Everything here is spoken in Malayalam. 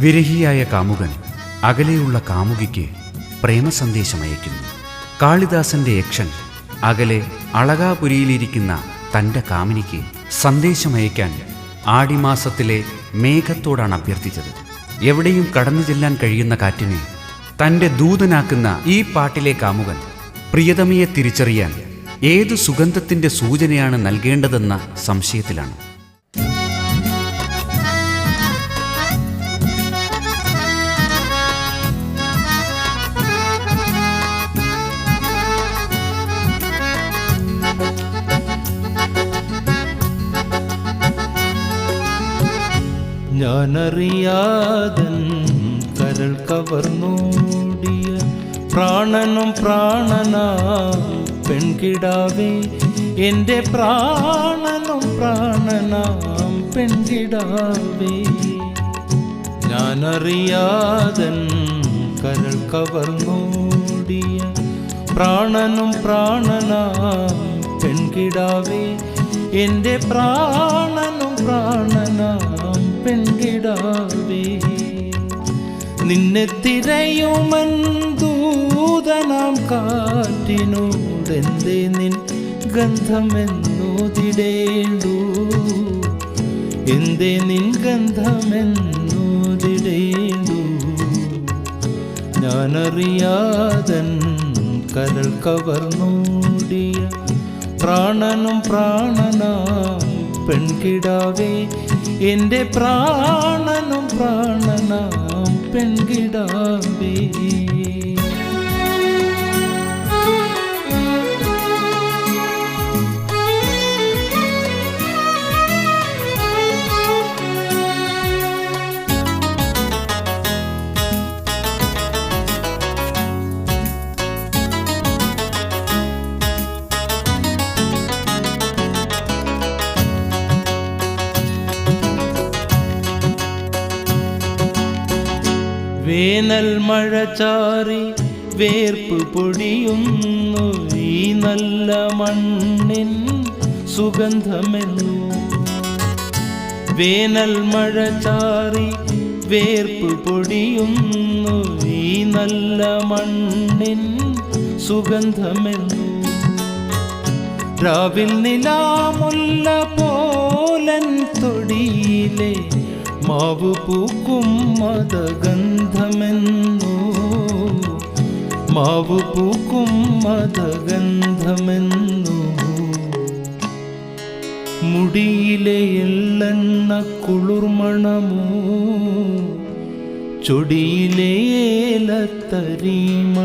വിരഹിയായ കാമുകൻ അകലെയുള്ള കാമുകിക്ക് പ്രേമസന്ദേശമയക്കുന്നു. കാളിദാസന്റെ യക്ഷൻ അകലെ അളകാപുരിയിലിരിക്കുന്ന തൻ്റെ കാമിനിക്ക് സന്ദേശമയക്കാൻ ആടിമാസത്തിലെ മേഘത്തോടാണ് അഭ്യർത്ഥിച്ചത്. എവിടെയും കടന്നു ചെല്ലാൻ കഴിയുന്ന കാറ്റിനെ തൻ്റെ ദൂതനാക്കുന്ന ഈ പാട്ടിലെ കാമുകൻ പ്രിയതമയെ തിരിച്ചറിയാൻ ഏതു സുഗന്ധത്തിൻ്റെ സൂചനയാണ് നൽകേണ്ടതെന്ന സംശയത്തിലാണ്. ഞാനറിയാതൻ കരൾ കവർന്നോടിയ പ്രാണനും പ്രാണനാം പെൺകിടാവേ, എൻ്റെ പ്രാണനും പ്രാണനാം പെൺകിടാവേ. ഞാനറിയാതൻ കരൾ കവർന്നോടിയ പ്രാണനും പ്രാണനാം പെൺകിടാവേ, എൻ്റെ പ്രാണനും പ്രാണനാം പെൺകിടാവേ. നിന്നെ തിരയുമൻ ദൂതനാം കാറ്റിനോടെന്തേ നിൻ ഗന്ധമെന്നോതിടേണ്ടു, എന്തേ നിൻ ഗന്ധമെന്നോതിടേണ്ടു. ഞാനറിയാതൻ കരൾ കവർന്നോടിയ പ്രാണനും പ്രാണനാം പെൺകിടാവേ, എൻ്റെ പ്രാണനും പ്രാണനാം പെൺകിടാവേ. വേനൽ മഴ ചാറി വേർപ്പ് പൊടിയുന്നു ഈ നല്ല മണ്ണിൻ സുഗന്ധമെന്നു. വേനൽ മഴ ചാറി വേർപ്പ് പൊടിയുന്നു ഈ നല്ല മണ്ണിൻ സുഗന്ധമെന്നു. രാവിൽ നിലാമുല്ല പോലൻ തൊടിയിലെ മാവു പൂക്കും മദഗന്ധമെന്നു, മാവു പൂക്കും മദഗന്ധമെന്നു. മുടിയിലെ എള്ളെണ്ണ കുളിർമണമോ, ചൊടിയിലെ ഏലത്തരിമ